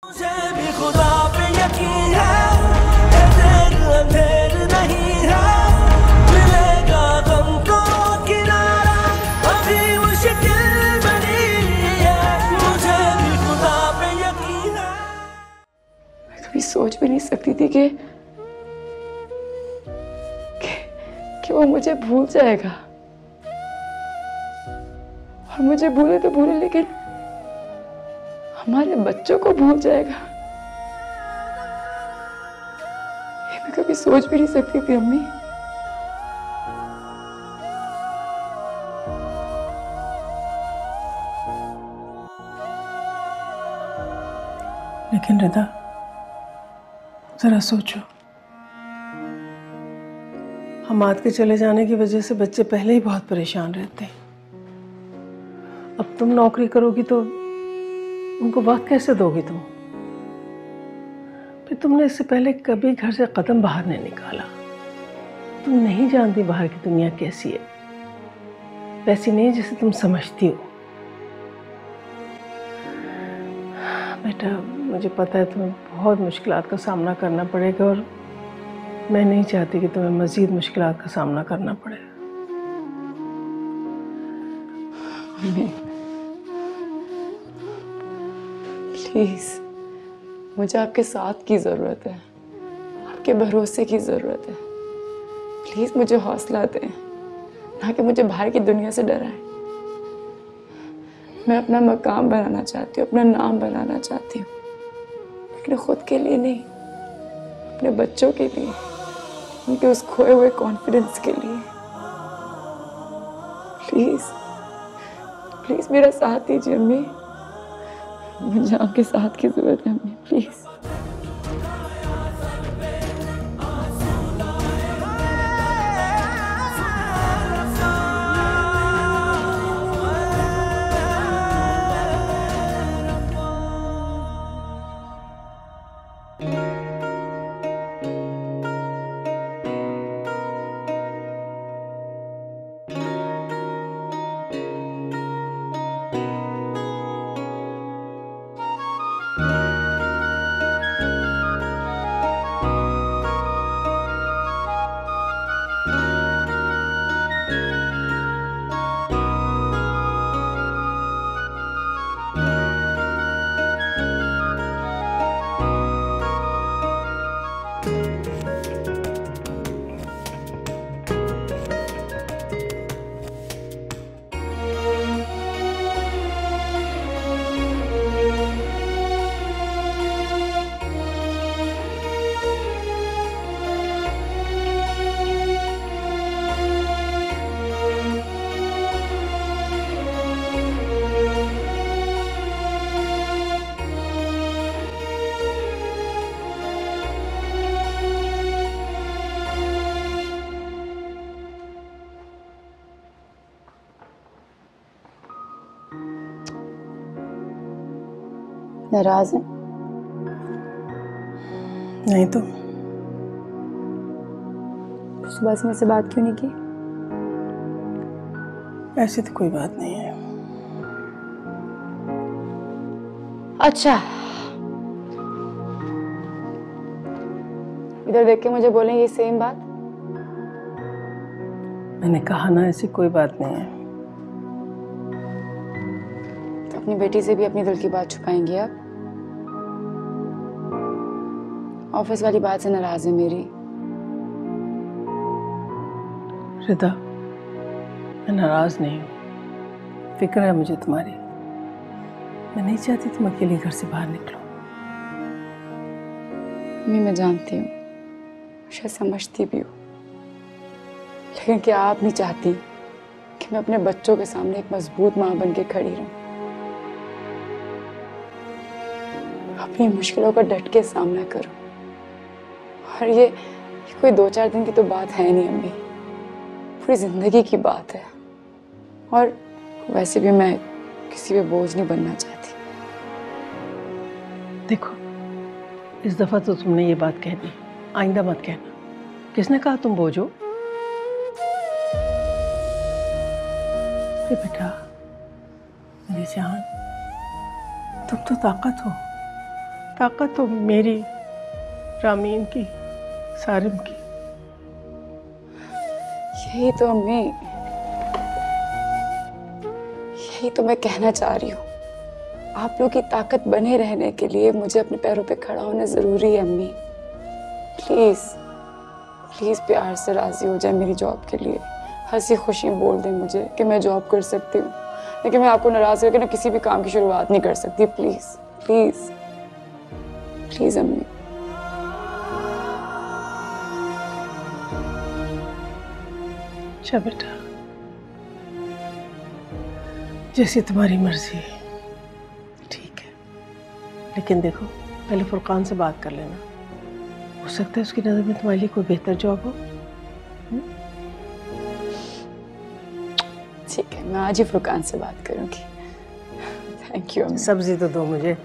मुझे भी खुदा पे यकीन है, ये देर अंधेर नहीं है, मिलेगा गम को किनारा, अभी मुश्किल बनी है, मुझे भी खुदा पे यकीन है। मैं कभी सोच भी नहीं सकती थी कि वो मुझे भूल जाएगा, और मुझे भूले तो भूले लेकिन हमारे बच्चों को भूल जाएगा। ये मैं कभी सोच भी नहीं सकती थी अम्मी। लेकिन रिदा, जरा सोचो, हमाद के चले जाने की वजह से बच्चे पहले ही बहुत परेशान रहते हैं। अब तुम नौकरी करोगी तो उनको वक्त कैसे दोगी तुम? फिर तुमने इससे पहले कभी घर से कदम बाहर नहीं निकाला। तुम नहीं जानती बाहर की दुनिया कैसी है, वैसी नहीं जैसे तुम समझती हो। बेटा, मुझे पता है तुम्हें बहुत मुश्किलात का सामना करना पड़ेगा, और मैं नहीं चाहती कि तुम्हें मज़ीद मुश्किलात का सामना करना पड़े। प्लीज, मुझे आपके साथ की जरूरत है, आपके भरोसे की जरूरत है। प्लीज मुझे हौसला दें, ना कि मुझे बाहर की दुनिया से डराएं। मैं अपना मकाम बनाना चाहती हूँ, अपना नाम बनाना चाहती हूँ, लेकिन खुद के लिए नहीं, अपने बच्चों के लिए, उनके उस खोए हुए कॉन्फिडेंस के लिए। प्लीज प्लीज मेरा साथ दीजिए अम्मी, मुझे आपके साथ की जरूरत है अम्मी, प्लीज। नाराज है? नहीं तो सुबह से मुझसे बात क्यों नहीं की? ऐसी तो कोई बात नहीं है। अच्छा, इधर देख के मुझे बोलें ये सेम बात? मैंने कहा ना, ऐसी कोई बात नहीं है। तो अपनी बेटी से भी अपनी दिल की बात छुपाएंगी आप? ऑफिस वाली बात से नाराज है मेरी? रिदा, मैं नाराज नहीं हूँ, फिक्र है मुझे तुम्हारी। मैं नहीं चाहती तुम अकेली घर से बाहर निकलो। मैं जानती हूँ, शायद समझती भी हूँ, लेकिन क्या आप नहीं चाहती कि मैं अपने बच्चों के सामने एक मजबूत माँ बन के खड़ी रहूं, अपनी मुश्किलों का डट के सामना करूं? और ये कोई 2-4 दिन की तो बात है नहीं अम्मी, पूरी जिंदगी की बात है। और वैसे भी मैं किसी पे बोझ नहीं बनना चाहती। देखो, इस दफा तो तुमने ये बात कह दी, आइंदा मत कहना। किसने कहा तुम बोझ हो? बेटा, मेरी जान, तुम तो ताकत हो, ताकत तो मेरी, रामीन की, सारिम की। यही तो अम्मी, यही तो मैं कहना चाह रही हूँ। आप लोग की ताकत बने रहने के लिए मुझे अपने पैरों पे खड़ा होना जरूरी है अम्मी। प्लीज प्लीज प्यार से राजी हो जाए मेरी जॉब के लिए। हंसी खुशी बोल दें मुझे कि मैं जॉब कर सकती हूँ, लेकिन मैं आपको नाराज करके ना किसी भी काम की शुरुआत नहीं कर सकती। प्लीज प्लीज प्लीज अम्मी। अच्छा बेटा, जैसी तुम्हारी मर्जी है, ठीक है। लेकिन देखो, पहले फुरकान से बात कर लेना। हो सकता है उसकी नज़र में तुम्हारे लिए कोई बेहतर जॉब हो। ठीक है, मैं आज ही फुरकान से बात करूंगी। थैंक यू अम्मी। सब्जी तो दो मुझे।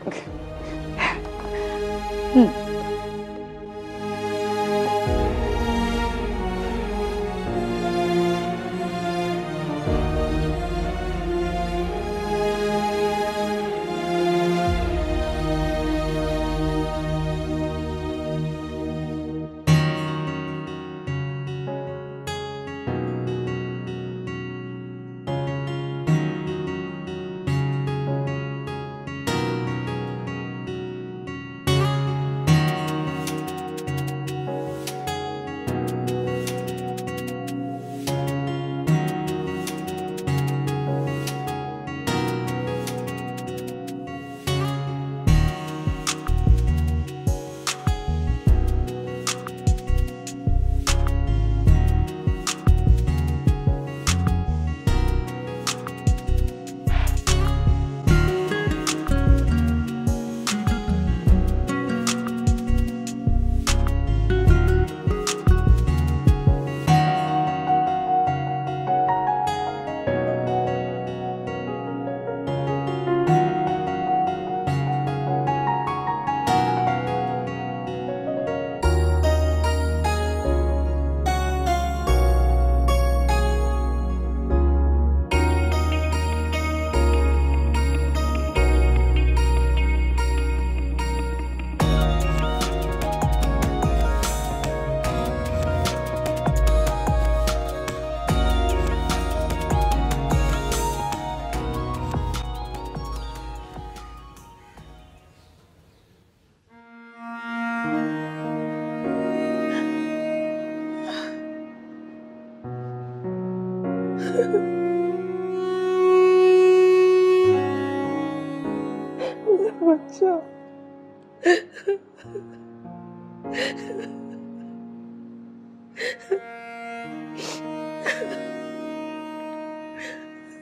बच्चा,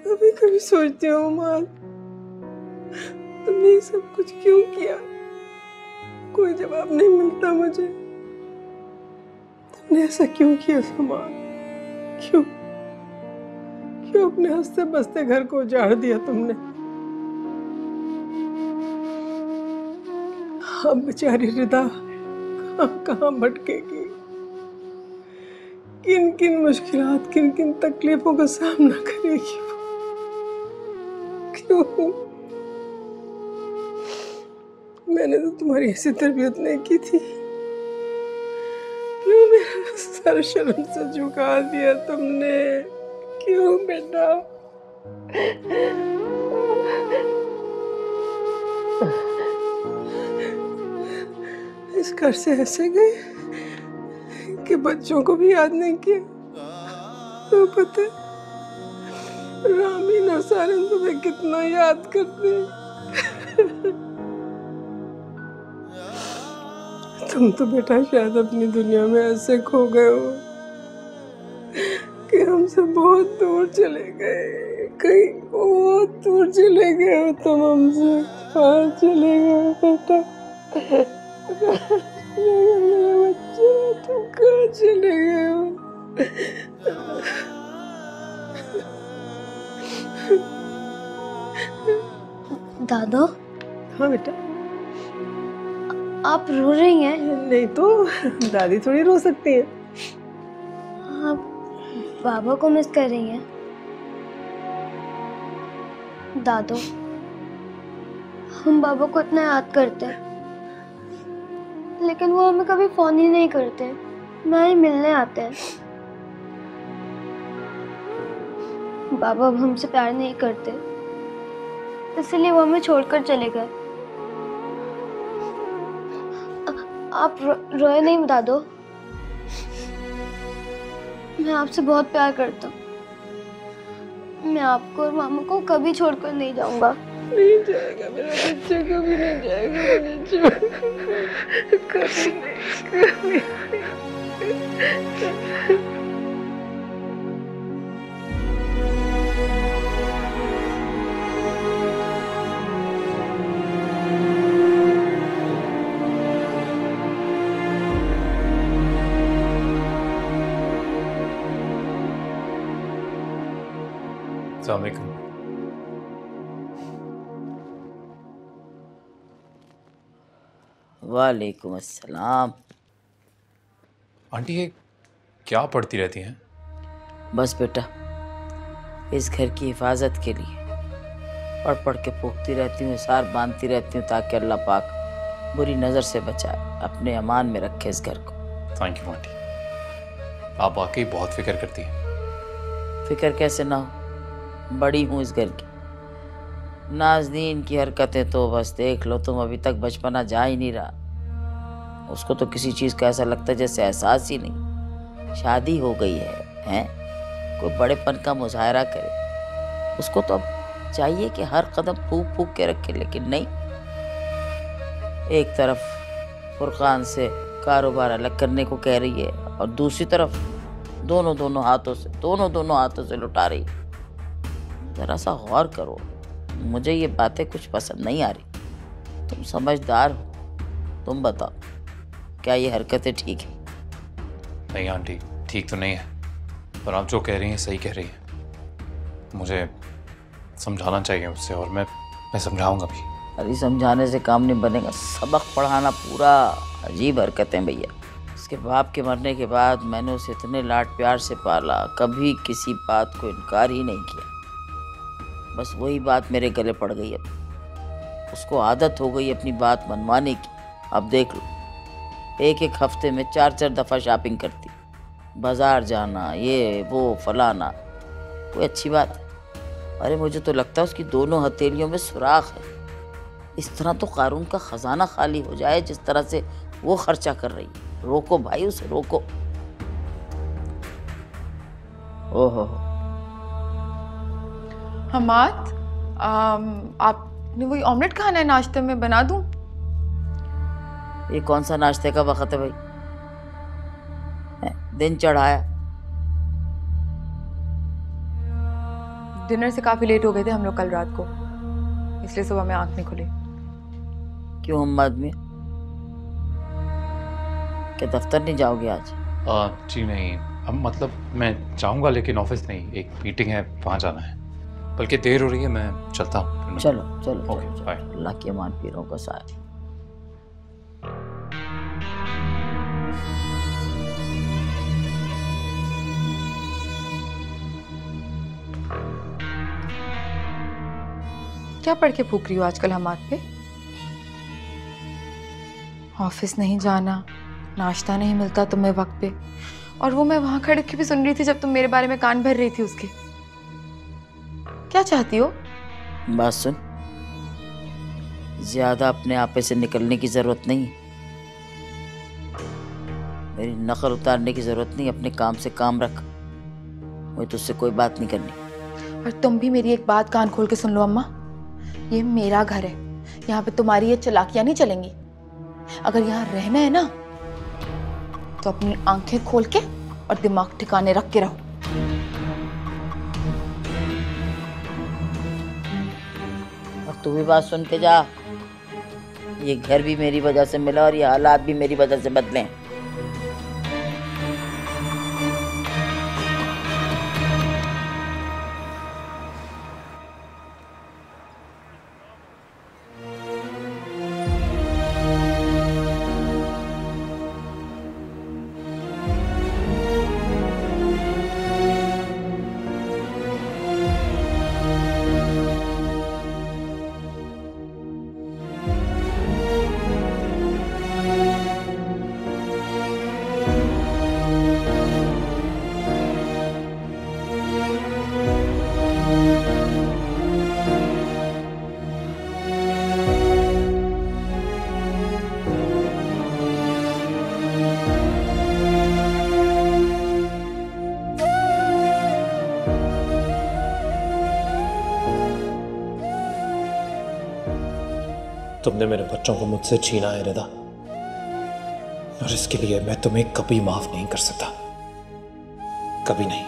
कभी कभी सोचती हूँ माँ, तुमने ये सब कुछ क्यों किया? कोई जवाब नहीं मिलता मुझे। तुमने ऐसा क्यों किया समान? क्यों क्यों अपने हंसते बसते घर को उजाड़ दिया तुमने? अब बेचारी रिदा कहाँ कहाँ भटकेगी, किन किन मुश्किलात, किन किन तकलीफों का सामना करेगी वो? क्यों? मैंने तो तुम्हारी ऐसी तरबियत नहीं की थी। क्यों मेरा सर शर्म से झुका दिया तुमने? क्यों बेटा? इस घर से ऐसे गए कि बच्चों को भी याद नहीं किया। तो पता है, रामीन और सारिन तुम्हें कितना याद करते हैं। तुम तो बेटा शायद अपनी दुनिया में ऐसे खो गए हो कि हमसे बहुत दूर चले गए। कहीं बहुत दूर चले गए हो तुम हमसे। कहाँ चले गए बेटा? मेरे बच्चे, तुम कहाँ चले गए हो? दादो। हाँ बेटा। आप रो रही हैं? नहीं तो दादी थोड़ी रो सकती है। आप बाबा को मिस कर रही हैं? दादो, हम बाबा को इतना याद करते हैं, लेकिन वो हमें कभी फोन ही नहीं करते, ना ही मिलने आते हैं। बाबा अब हमसे प्यार नहीं करते, इसलिए वो हमें छोड़कर चले गए। आप रोए नहीं दादो, मैं आपसे बहुत प्यार करता हूँ। मैं आपको और मामा को कभी छोड़कर नहीं जाऊंगा। नहीं जाएगा मेरा बच्चा, कभी नहीं जाएगा मुझे छोड़, कभी नहीं, कभी। अस्सलाम वालेकुम। वालेकुम अस्सलाम। आंटी ये क्या पढ़ती रहती हैं? बस बेटा, इस घर की हिफाजत के लिए पढ़ पढ़ के फूकती रहती हूँ, सार बांधती रहती हूँ ताकि अल्लाह पाक बुरी नज़र से बचाए, अपने अमान में रखे इस घर को। थैंक यू आंटी, आप वाकई बहुत फिक्र करती हैं। फिक्र कैसे ना हो, बड़ी हूँ इस घर की। नाज़नीन की हरकतें तो बस देख लो तुम, अभी तक बचपना जा ही नहीं रहा। उसको तो किसी चीज़ का ऐसा लगता है जैसे एहसास ही नहीं। शादी हो गई है, हैं? कोई बड़ेपन का मुजाहरा करे। उसको तो अब चाहिए कि हर कदम फूक फूक के रखे, लेकिन नहीं। एक तरफ फुरकान से कारोबार अलग करने को कह रही है और दूसरी तरफ दोनों हाथों से लुटा रही है। ज़रा सा गौर करो, मुझे ये बातें कुछ पसंद नहीं आ रही। तुम समझदार हो, तुम बताओ क्या ये हरकतें ठीक है? नहीं आंटी, ठीक तो नहीं है, पर आप जो कह रही हैं सही कह रही हैं। मुझे समझाना चाहिए उससे, और मैं समझाऊंगा भी। अरे समझाने से काम नहीं बनेगा, सबक पढ़ाना पूरा। अजीब हरकतें भैया। उसके बाप के मरने के बाद मैंने उसे इतने लाड प्यार से पाला, कभी किसी बात को इनकार ही नहीं किया। बस वही बात मेरे गले पड़ गई। अब उसको आदत हो गई अपनी बात मनवाने की। अब देख लो, एक हफ्ते में 4 दफ़ा शॉपिंग करती, बाजार जाना, ये वो फलाना। कोई अच्छी बात है? अरे मुझे तो लगता है उसकी दोनों हथेलियों में सुराख है। इस तरह तो कारून का खजाना खाली हो जाए जिस तरह से वो खर्चा कर रही है। रोको भाई, उसे रोको। ओहो हमाद, आपने वही ऑमलेट खाना है नाश्ते में, बना दूं? ये कौन सा नाश्ते का वक्त है भाई? दिन चढ़ाया। डिनर से काफी लेट हो गए थे हम लोग कल रात को, इसलिए सुबह में आंख नहीं खुली। क्यों हम आदमी, क्या दफ्तर नहीं जाओगे आज? जी नहीं, अब मतलब मैं जाऊंगा लेकिन ऑफिस नहीं, एक मीटिंग है, वहाँ जाना है। बल्कि देर हो रही है, मैं चलता हूँ। चलो चलो, ओके, चलो, बाय। चलो। अल्लाह के मान पीरों का साया। क्या पढ़ के फूक रही हो आजकल हमाद पे? ऑफिस नहीं जाना, नाश्ता नहीं मिलता तुम्हें वक्त पे, और वो मैं वहां खड़े के भी सुन रही थी जब तुम मेरे बारे में कान भर रही थी उसके। क्या चाहती हो? बात सुन, ज्यादा अपने आपे से निकलने की जरूरत नहीं है। मेरी नकल उतारने की जरूरत नहीं, अपने काम से काम रख। मुझे तुझसे कोई बात नहीं करनी। और तुम भी मेरी एक बात कान खोल के सुन लो अम्मा, ये मेरा घर है, यहाँ पे तुम्हारी ये चालाकियां नहीं चलेंगी। अगर यहाँ रहना है ना तो अपनी आंखें खोल के और दिमाग ठिकाने रख के रहो। और तू भी बात सुन के जा। ये घर भी मेरी वजह से मिला और ये हालात भी मेरी वजह से बदले हैं। तुमने मेरे बच्चों को मुझसे छीना है रिदा, और इसके लिए मैं तुम्हें कभी माफ नहीं कर सकता, कभी नहीं।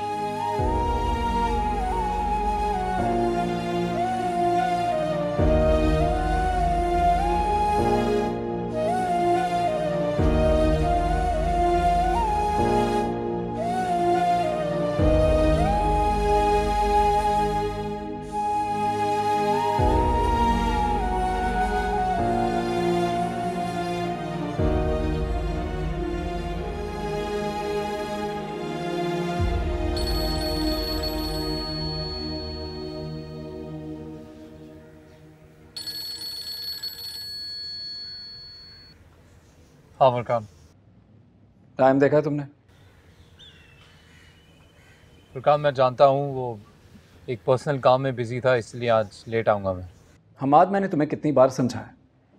हाँ फुरकान, टाइम देखा है तुमने? फुरकान मैं जानता हूँ वो एक पर्सनल काम में बिजी था, इसलिए आज लेट आऊँगा मैं। हमाद, मैंने तुम्हें कितनी बार समझाया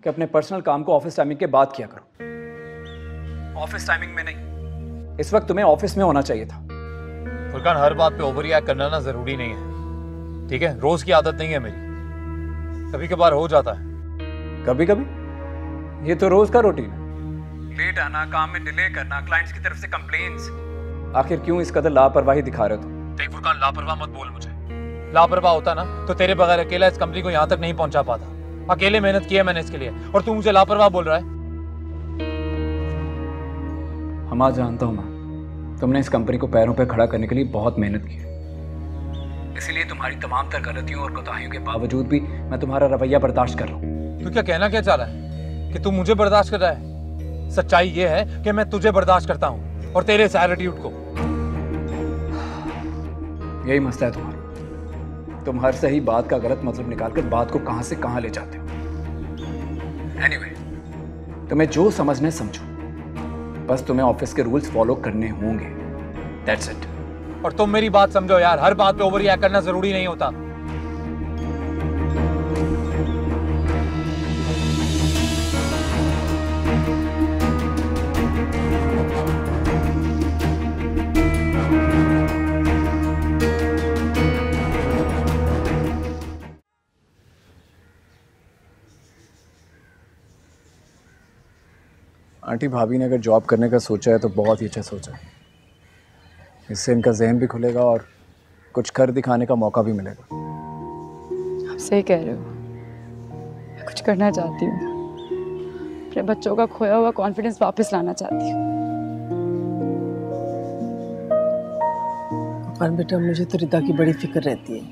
कि अपने पर्सनल काम को ऑफिस टाइमिंग के बाद किया करो, ऑफिस टाइमिंग में नहीं। इस वक्त तुम्हें ऑफिस में होना चाहिए था। फुरकान, हर बात पे ओवर रिएक्ट करना ना जरूरी नहीं है, ठीक है? रोज की आदत नहीं है मेरी, कभी कभार हो जाता है। कभी कभी? ये तो रोज का रूटीन है। लेट आना, काम में डिले करना, क्लाइंट्स की तरफ से कंप्लेंट्स। आखिर क्यों इस कदर लापरवाही दिखा रहे हो तुम? देख फुरकान, लापरवाह मत बोल मुझे। लापरवाह होता ना तो तेरे बगैर अकेला इस कंपनी को यहाँ तक नहीं पहुंचा पाता। अकेले मेहनत की है मैंने इसके लिए, और तू मुझे लापरवाह बोल रहा है। हमाद, जानता हूं मैं, तुमने इस कंपनी को पैरों पर खड़ा करने के लिए बहुत मेहनत की है, इसीलिए तुम्हारी तमाम तर गलतियों और कोताहियों के बावजूद भी मैं तुम्हारा रवैया बर्दाश्त कर रहा हूँ। तू क्या कहना क्या चाह रहा है कि तू मुझे बर्दाश्त कर रहा है? सच्चाई ये है कि मैं तुझे बर्दाश्त करता हूँ, और तेरे इस एटीट्यूड को। यही मसला है तुम्हारा, तुम हर सही बात का गलत मतलब निकालकर बात को कहां से कहां ले जाते हो। एनीवे, तुम्हें जो समझना है समझो, बस तुम्हें ऑफिस के रूल्स फॉलो करने होंगे, दैट्स इट। और तुम मेरी बात समझो यार, हर बात पे ओवर रिएक्ट करना जरूरी नहीं होता। आंटी, भाभी ने अगर जॉब करने का सोचा है तो बहुत ही अच्छा सोचा है। इससे इनका जहन भी खुलेगा और कुछ कर दिखाने का मौका भी मिलेगा। आप सही कह रहे हो, मैं कुछ करना चाहती हूँ, अपने बच्चों का खोया हुआ कॉन्फिडेंस वापस लाना चाहती हूँ। फुरकान बेटा, मुझे तो रिदा की बड़ी फिक्र रहती है।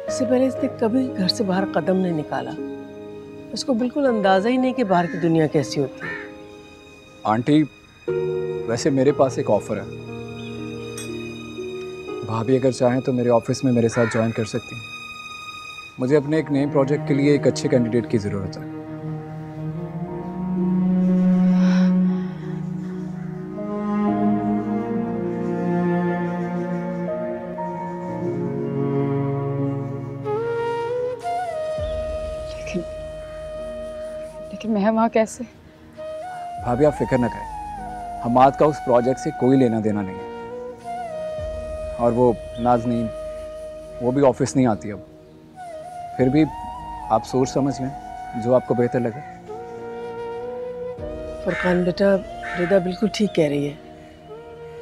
इससे पहले इसने कभी घर से बाहर कदम नहीं निकाला, उसको बिल्कुल अंदाजा ही नहीं कि बाहर की दुनिया कैसी होती है। आंटी, वैसे मेरे पास एक ऑफर है, भाभी अगर चाहें तो मेरे ऑफिस में मेरे साथ ज्वाइन कर सकती हैं। मुझे अपने एक नए प्रोजेक्ट के लिए एक अच्छे कैंडिडेट की ज़रूरत है। लेकिन मैं वहाँ कैसे? भाभी, आप फिक्र न करें, हमाद का उस प्रोजेक्ट से कोई लेना देना नहीं है। और वो नाज़नीन, वो भी ऑफिस नहीं आती अब। फिर भी आप सोच समझ लें, जो आपको बेहतर लगे। फुरकान बेटा, रिदा बिल्कुल ठीक कह रही है।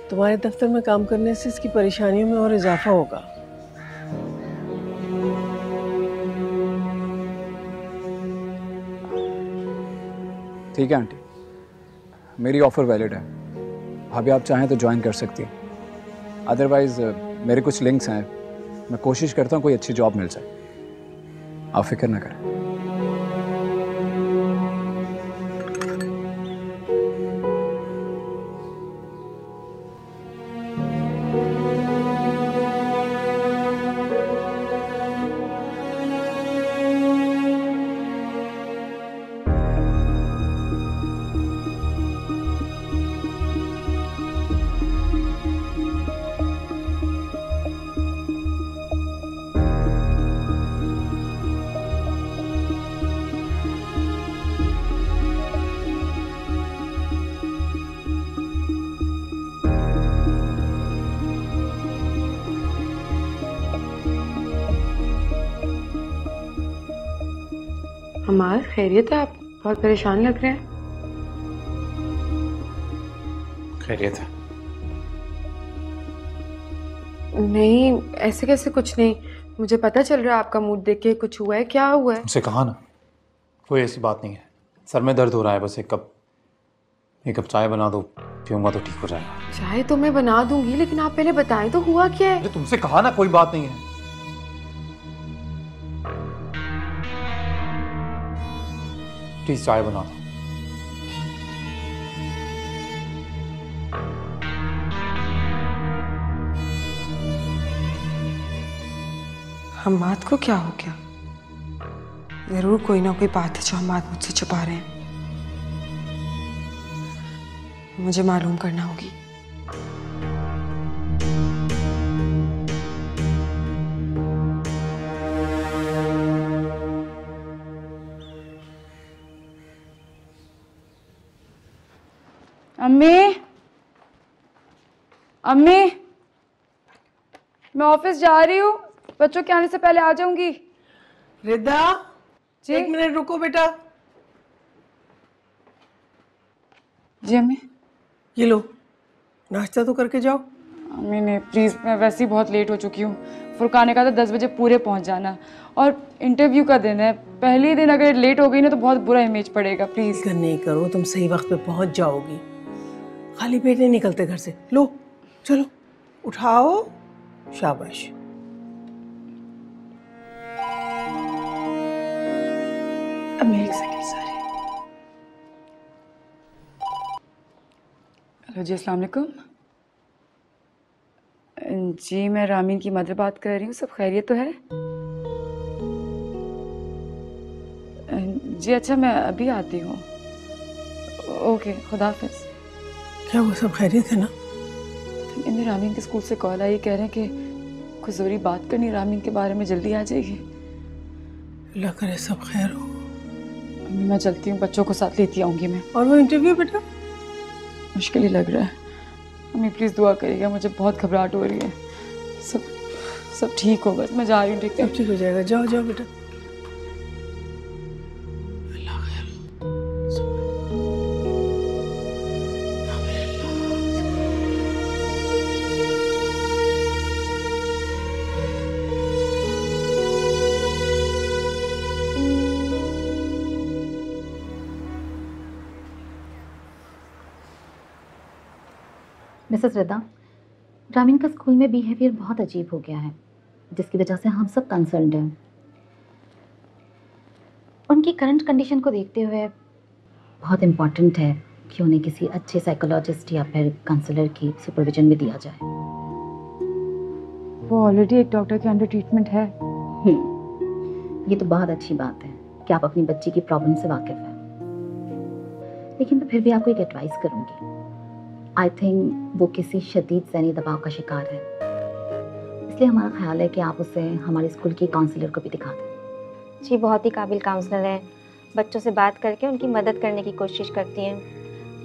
तुम्हारे दफ्तर में काम करने से इसकी परेशानियों में और इजाफा होगा। ठीक है आंटी, मेरी ऑफ़र वैलिड है। भाभी, आप चाहें तो ज्वाइन कर सकती हैं, अदरवाइज़ मेरे कुछ लिंक्स हैं, मैं कोशिश करता हूँ कोई अच्छी जॉब मिल जाए। आप फिक्र ना करें। हाँ खैरियत है? आप बहुत परेशान लग रहे हैं। खैरियत है? नहीं ऐसे कैसे, कुछ नहीं। मुझे पता चल रहा है आपका मूड देख के। कुछ हुआ है? क्या हुआ है? उसे कहा ना, कोई ऐसी बात नहीं है। सर में दर्द हो रहा है, बस एक कप चाय बना दो, पीऊंगा तो ठीक हो जाएगा। चाय तो मैं बना दूंगी, लेकिन आप पहले बताएं तो हुआ क्या है? मुझे तुमसे कहा ना कोई बात नहीं है। प्लीज चाय बना दो। हम्माद को क्या हो गया? जरूर कोई ना कोई बात है जो हम्माद मुझसे छुपा रहे हैं। मुझे मालूम करना होगी। अम्मी, अम्मी, मैं ऑफिस जा रही हूँ, बच्चों के आने से पहले आ जाऊंगी। रिदा, जी? 1 मिनट रुको बेटा। जी अम्मी। ये लो, नाश्ता तो करके जाओ। अम्मी नहीं प्लीज़, मैं वैसे ही बहुत लेट हो चुकी हूँ। फुरकान ने कहा था 10 बजे पूरे पहुँच जाना, और इंटरव्यू का दिन है। पहले ही दिन अगर लेट हो गई ना तो बहुत बुरा इमेज पड़ेगा। प्लीज़ फिक्र नहीं करो, तुम सही वक्त पे पहुंच जाओगी। खाली पेट नहीं निकलते घर से। लो चलो उठाओ, शाबाश। अम्मी 1 सेकंड, सॉरी। हेलो जी, अस्सलाम वालेकुम। जी मैं रामीन की मदर बात कर रही हूँ। सब खैरियत तो है? जी अच्छा, मैं अभी आती हूँ। ओके, खुदा हाफिज़। क्या वो सब खैरियत है ना? इन्हें रामीन के स्कूल से कॉल आई, कह रहे हैं कि कुछ ज़रूरी बात करनी रामीन के बारे में, जल्दी आ जाएगी। अल्लाह करे सब खैर हो। मैं चलती हूँ, बच्चों को साथ लेती आऊँगी मैं। और वो इंटरव्यू बेटा? मुश्किल ही लग रहा है। अम्मी प्लीज़ दुआ करिएगा, मुझे बहुत घबराहट हो रही है। सब ठीक हो, बस मैं जा रही हूँ। ठीक है, सब ठीक हो जाएगा। जाओ जाओ बेटा। मिसेस रिदा, रामीन का स्कूल में बिहेवियर बहुत अजीब हो गया है, जिसकी वजह से हम सब कंसर्न्ड हैं। उनकी करंट कंडीशन को देखते हुए बहुत इम्पॉर्टेंट है कि उन्हें किसी अच्छे साइकोलॉजिस्ट या फिर काउंसलर की सुपरविजन में दिया जाए। वो ऑलरेडी एक डॉक्टर के अंडर ट्रीटमेंट है। ये तो बहुत अच्छी बात है कि आप अपनी बच्ची की प्रॉब्लम से वाकिफ़ हैं, लेकिन मैं फिर भी आपको एक एडवाइस करूँगी। आई थिंक वो किसी शदीद ज़हनी दबाव का शिकार है, इसलिए हमारा ख्याल है कि आप उसे हमारे स्कूल की काउंसलर को भी दिखा दें। जी बहुत ही काबिल काउंसलर हैं, बच्चों से बात करके उनकी मदद करने की कोशिश करती हैं,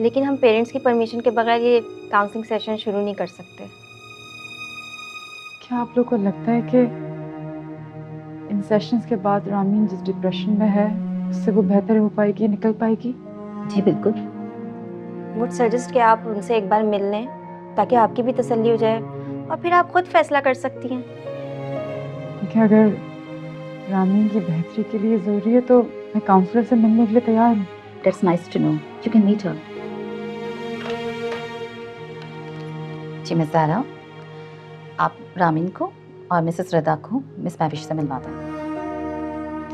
लेकिन हम पेरेंट्स की परमिशन के बगैर ये काउंसलिंग सेशन शुरू नहीं कर सकते। क्या आप लोग को लगता है कि इन सेशंस के बाद रामीन जिस डिप्रेशन में है उससे वो बेहतर हो पाएगी, निकल पाएगी? जी बिल्कुल। वुड सजेस्ट कि आप उनसे एक बार मिल लें ताकि आपकी भी तसल्ली हो जाए, और फिर आप खुद फैसला कर सकती हैं। देखिए, अगर रामीन की बेहतरी के लिए ज़रूरी है तो मैं काउंसलर से मिलने के लिए तैयार हूँ। That's nice to know, you can meet her. जी मिस ज़ारा, आप रामीन को और मिसेस रिदा को मिस महविश से मिलवा दें।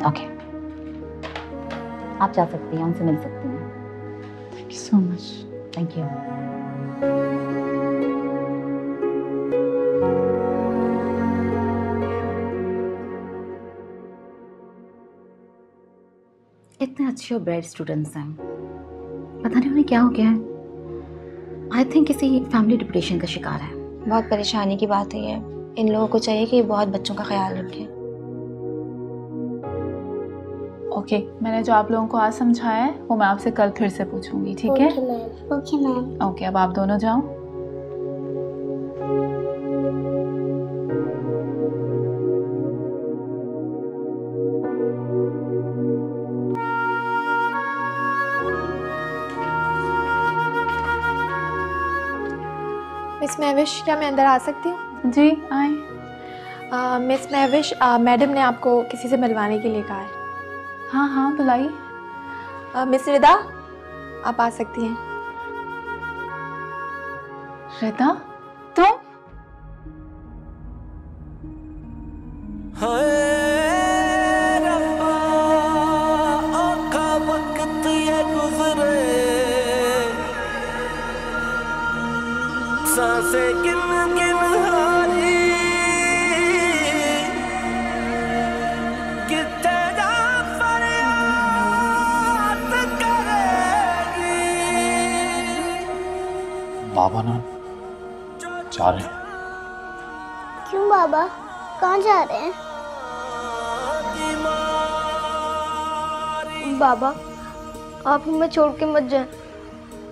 ओके, आप जा सकती हैं, उनसे मिल सकती हैं। Thank you so much. Thank you. इतने अच्छे और ब्राइट स्टूडेंट्स हैं, पता नहीं उन्हें क्या हो गया है। आई थिंक किसी फैमिली डिप्रेशन का शिकार है। बहुत परेशानी की बात है ये। इन लोगों को चाहिए कि बहुत बच्चों का ख्याल रखें। ओके, मैंने जो आप लोगों को आज समझाया है वो मैं आपसे कल फिर से पूछूंगी, ठीक है? Okay ma'am. ओके, अब आप दोनों जाओ। मिस महविश, क्या मैं अंदर आ सकती हूँ? जी आए। मिस महविश, मैडम ने आपको किसी से मिलवाने के लिए कहा है। हाँ हाँ बुलाइए। मिस रिदा, आप आ सकती हैं। रिदा तुम? वक्त ये गुजरे, सांसें गिन गिन हारी, कितना फरियाद करेगी। बाबा ना जा रहे हैं। क्यों बाबा, कहाँ जा रहे हैं? बाबा, आप हमें छोड़ के मत जाएं।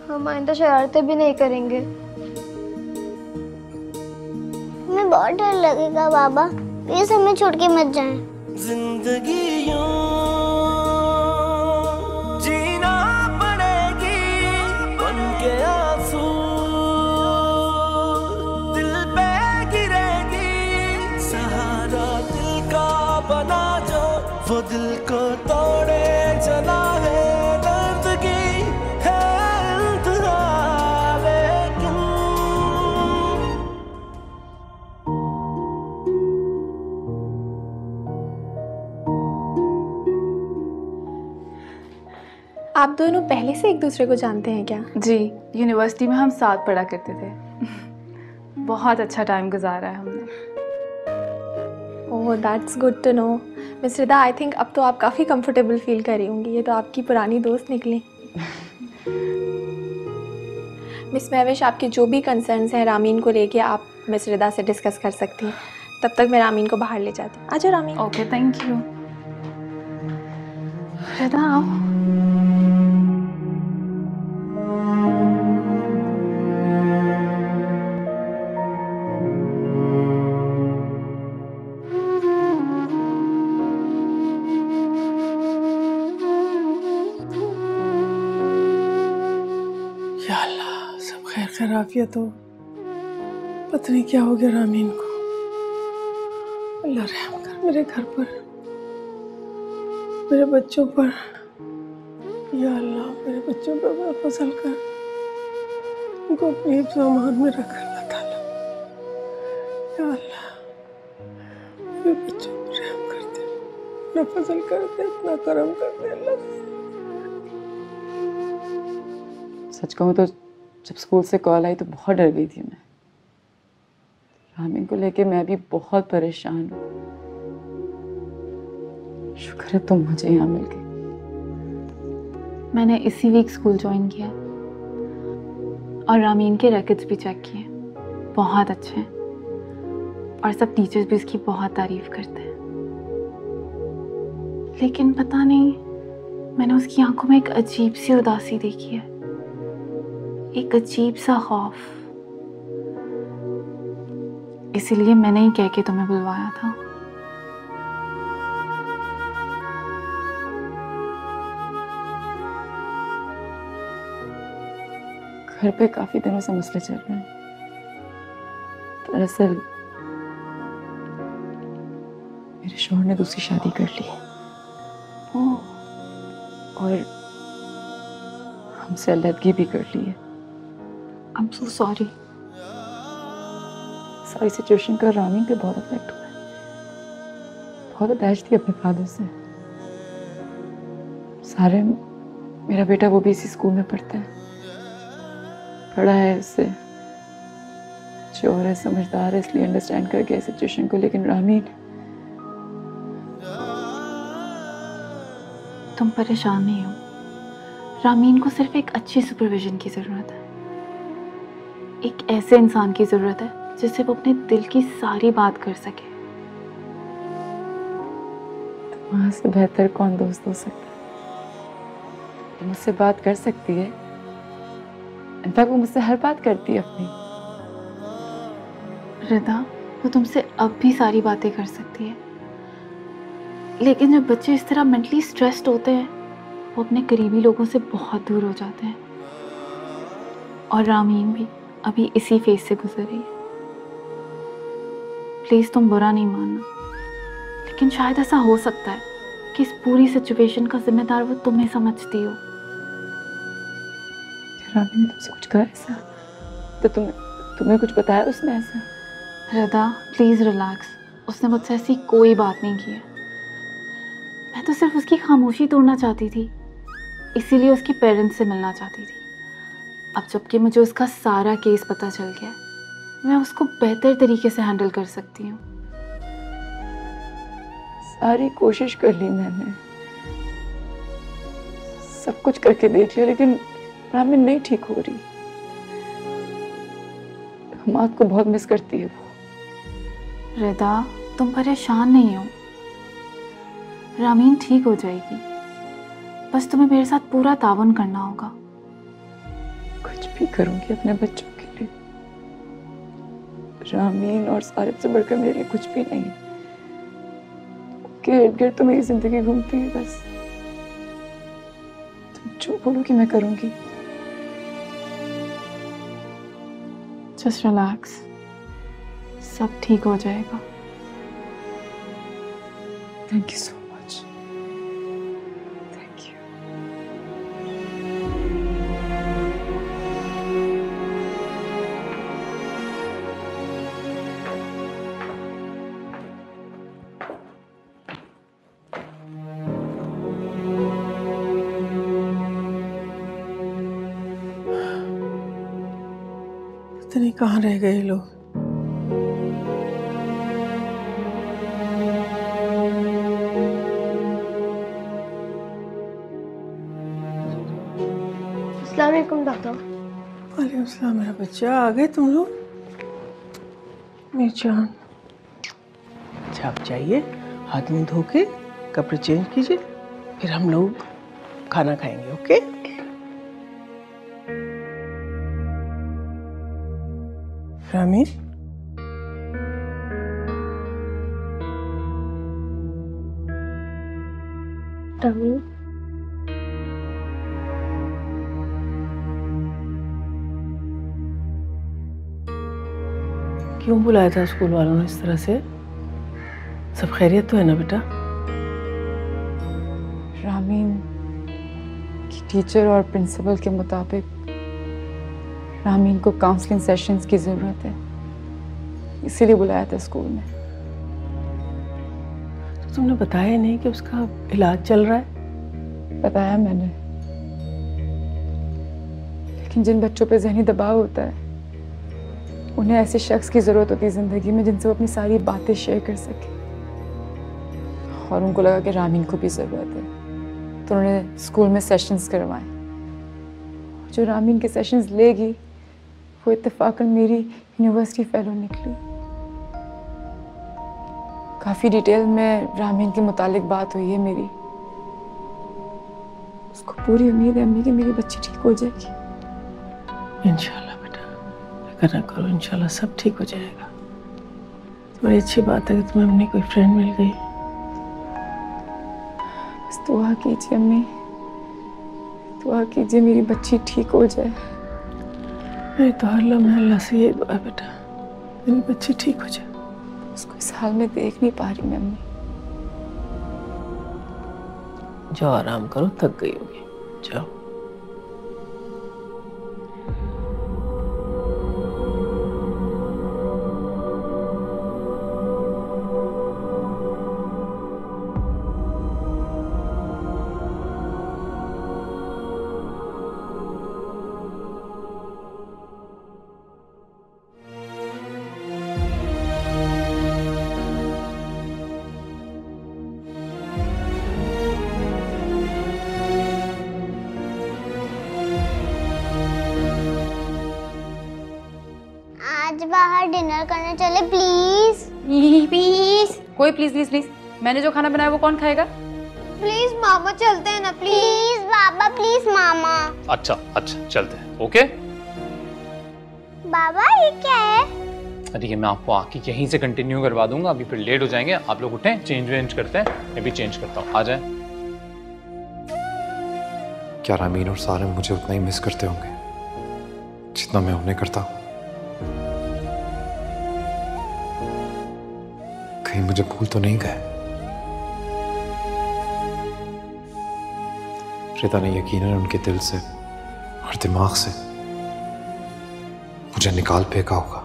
हम आइंदा शरारतें भी नहीं करेंगे। हमें बहुत डर लगेगा बाबा, प्लीज हमें छोड़ के मत जाएं। जिंदगी यूं जीना पड़ेगी बन के आंसू, दिल पे गिरेगी सहारा दिल का बना जो, वो दिल को तोड़े चला है दर्द की है इंतहा, लेकिन आप दोनों पहले से एक दूसरे को जानते हैं क्या? जी, यूनिवर्सिटी में हम साथ पढ़ा करते थे। बहुत अच्छा टाइम गुजारा है हमने। Oh that's good to know. Miss Rida, I think अब तो आप काफ़ी कंफर्टेबल फील कर रही होंगी, ये तो आपकी पुरानी दोस्त निकली। मिस महविश, आपके जो भी कंसर्न्स हैं रामीन को लेके आप मिस रिदा से डिस्कस कर सकती हैं। तब तक मैं रामीन को बाहर ले जाती हूँ। आजा Rameen. Okay, thank you. Rida आओ। या अल्लाह, सब खैर खैराफियत हो। पता नहीं क्या हो गया रामीन को। अल्लाह रहम कर मेरे घर पर, मेरे बच्चों पर। या अल्लाह, मेरे बच्चों पर बड़ा फजल कर, उनको अपने हिफ्ज़ व अमान में रख अल्लाह ताला। या अल्लाह, मेरे बच्चों पर रहम कर दे, अपना फजल कर दे, अपना करम कर दे अल्लाह। सच कहूँ तो जब स्कूल से कॉल आई तो बहुत डर गई थी मैं। रामीन को लेके मैं भी बहुत परेशान हूँ। शुक्र है तुम मुझे यहाँ मिल गई। मैंने इसी वीक स्कूल ज्वाइन किया और रामीन के रैकेट्स भी चेक किए, बहुत अच्छे हैं और सब टीचर्स भी इसकी बहुत तारीफ करते हैं। लेकिन पता नहीं, मैंने उसकी आंखों में एक अजीब सी उदासी देखी है, एक अजीब सा खौफ। इसीलिए मैंने ही कह के तुम्हें बुलवाया था। घर पे काफी दिनों से मसले चल रहे हैं। दरअसल मेरे शौहर ने दूसरी शादी कर ली और हमसे अलग भी कर ली है। I am so sorry. सारी सिचुएशन का रामीन पे बहुत इफेक्ट हुआ है। बहुत अटैच थी अपने फादर से। सारे मेरा बेटा वो भी इसी स्कूल में पढ़ता है, पढ़ा है इससे, चोर है, समझदार है, इसलिए अंडरस्टैंड कर गया सिचुएशन को। लेकिन रामीन, तुम परेशान नहीं हो। रामीन को सिर्फ एक अच्छी सुपरविजन की जरूरत है, एक ऐसे इंसान की जरूरत है जिससे वो अपने दिल की सारी बात कर सके। तुम्हारे से बेहतर कौन दोस्त हो सकता है? वो मुझसे बात कर सकती है, इनफैक्ट वो मुझसे हर बात करती है अपनी। रिदा, वो तुमसे अब भी सारी बातें कर सकती है, लेकिन जब बच्चे इस तरह मेंटली स्ट्रेस्ड होते हैं वो अपने करीबी लोगों से बहुत दूर हो जाते हैं। और रामीन भी अभी इसी फेज से गुजर रही है। प्लीज तुम बुरा नहीं मानना, लेकिन शायद ऐसा हो सकता है कि इस पूरी सिचुएशन का जिम्मेदार वो तुम्हें समझती हो। रानी ने तुमसे कुछ कहा ऐसा? तो तुम्हें कुछ बताया उसने ऐसा? रिदा प्लीज रिलैक्स, उसने मुझसे ऐसी कोई बात नहीं की है। मैं तो सिर्फ उसकी खामोशी तोड़ना चाहती थी, इसीलिए उसकी पेरेंट्स से मिलना चाहती थी। अब जबकि मुझे उसका सारा केस पता चल गया, मैं उसको बेहतर तरीके से हैंडल कर सकती हूँ। सारी कोशिश कर ली मैंने, सब कुछ करके देख लिया, लेकिन रामीन नहीं ठीक हो रही। हमाद को बहुत मिस करती है वो। रिदा तुम परेशान नहीं हो, रामीन ठीक हो जाएगी, बस तुम्हें मेरे साथ पूरा तावन करना होगा। कुछ भी करूंगी अपने बच्चों के लिए। रामीन और सारिब से बढ़कर मेरे लिए कुछ भी नहीं। के इर्द गिर्द तो मेरी जिंदगी घूमती है बस। तुम जो बोलोगी मैं करूंगी। जस्ट रिलैक्स, सब ठीक हो जाएगा। Thank you so much. Thank you. पता नहीं कहाँ रह गए लोग। अस्सलाम वालेकुम डॉक्टर। वालेकुम सलाम मेरा बच्चा, आ गए तुम लोग? मेरी जान। अच्छा आप जाइए, हाथ मुंह धो के कपड़े चेंज कीजिए, फिर हम लोग खाना खाएंगे। ओके? रामीन रामीन क्यों बुलाया था स्कूल वालों ने इस तरह से? सब खैरियत तो है ना बेटा? रामीन की टीचर और प्रिंसिपल के मुताबिक रामीन को काउंसलिंग सेशंस की ज़रूरत है, इसीलिए बुलाया था स्कूल में। तो तुमने बताया नहीं कि उसका इलाज चल रहा है? बताया मैंने, लेकिन जिन बच्चों पे ज़हनी दबाव होता है उन्हें ऐसे शख्स की ज़रूरत होती है ज़िंदगी में जिनसे वो अपनी सारी बातें शेयर कर सके। और उनको लगा कि रामीन को भी ज़रूरत है, तो उन्होंने स्कूल में सेशंस करवाए। जो रामीन के सेशंस लेगी वो इत्तेफाकन मेरी यूनिवर्सिटी फेलो निकली। काफ़ी डिटेल में रामीन के मुतालिक बात हुई है मेरी। उसको पूरी उम्मीद है अम्मी कि मेरी बच्ची ठीक हो जाएगी। इंशाल्लाह बेटा, फिक्र ना करो, इंशाल्लाह सब ठीक हो जाएगा। बड़ी अच्छी बात है कि तुम्हें अपनी कोई फ्रेंड मिल गई। बस दुआ कीजिए अम्मी, दुआ कीजिए मेरी बच्ची ठीक हो जाए। मेरी तो हर लम्हे अल्लाह से ये दुआ है बेटा, मेरी बच्ची ठीक हो जाए। उसको इस हाल में देख नहीं पा रही मैं अम्मी। जाओ आराम करो, थक गई होगी, जाओ। आज बाहर डिनर करने चले प्लीज। प्लीज कोई प्लीज प्लीज प्लीज, मैंने जो खाना बनाया वो कौन खाएगा? प्लीज मामा चलते हैं ना प्लीज। बाबा प्लीज मामा। अच्छा अच्छा चलते हैं। ओके बाबा ये क्या है? ठीक है, मैं आपको आके यहीं से कंटिन्यू करवा दूंगा। अभी फिर लेट हो जाएंगे, आप लोग उठें, चेंज वेंज करते हैं, मैं भी चेंज करता हूँ, आ जाए। क्या रामीन और सारे मुझे उतना ही मिस करते होंगे जितना मैं उन्हें करता हूँ? कहीं मुझे भूल तो नहीं गए? श्वेता ने यकीनन उनके दिल से और दिमाग से मुझे निकाल फेंका होगा।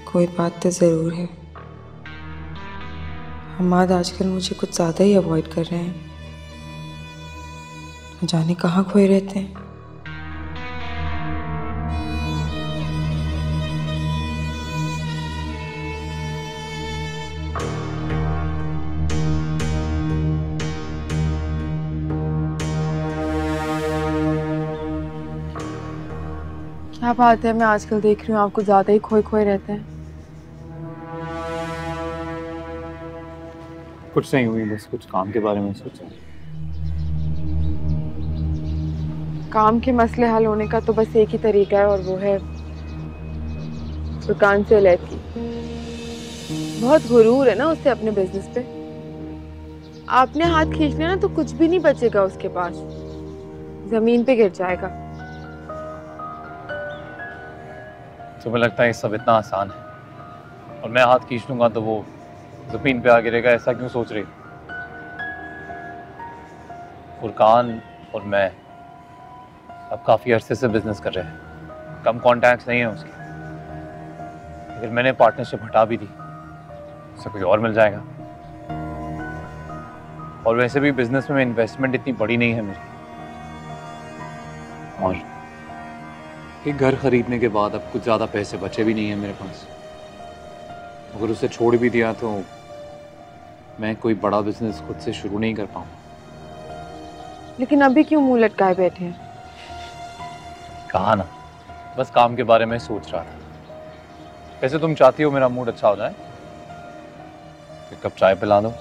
कोई बात तो ज़रूर है, हमाद आजकल मुझे कुछ ज़्यादा ही अवॉइड कर रहे हैं। न जाने कहाँ खोए रहते हैं। क्या बात है, मैं आजकल देख रही हूँ आप कुछ ज़्यादा ही खोए खोए रहते हैं। कुछ नहीं हुई, बस कुछ काम के बारे में सोचा। काम के मसले हल होने का तो बस एक ही तरीका है और वो है दुकान से लेती। बहुत गुरूर है ना उससे अपने बिजनेस पे। आपने हाथ खींच लिया ना तो कुछ भी नहीं बचेगा उसके पास, जमीन पे गिर जाएगा। तुम्हें लगता है ये सब इतना आसान है और मैं हाथ खींच लूंगा तो वो जमीन पे आ गिरेगा, ऐसा क्यों सोच रही? फुरकान और मैं अब काफ़ी अरसे से बिजनेस कर रहे हैं, कम कॉन्टैक्ट्स नहीं है उसके। अगर मैंने पार्टनरशिप हटा भी दी उसे कोई और मिल जाएगा। और वैसे भी बिजनेस में इन्वेस्टमेंट इतनी बड़ी नहीं है मेरी, और एक घर खरीदने के बाद अब कुछ ज़्यादा पैसे बचे भी नहीं है मेरे पास। अगर उसे छोड़ भी दिया तो मैं कोई बड़ा बिजनेस खुद से शुरू नहीं कर पाऊँ। लेकिन अभी क्यों मुंह लटकाए बैठे हैं? कहा ना, बस काम के बारे में सोच रहा था। वैसे तुम चाहती हो मेरा मूड अच्छा हो जाए? एक कप चाय पिला दो।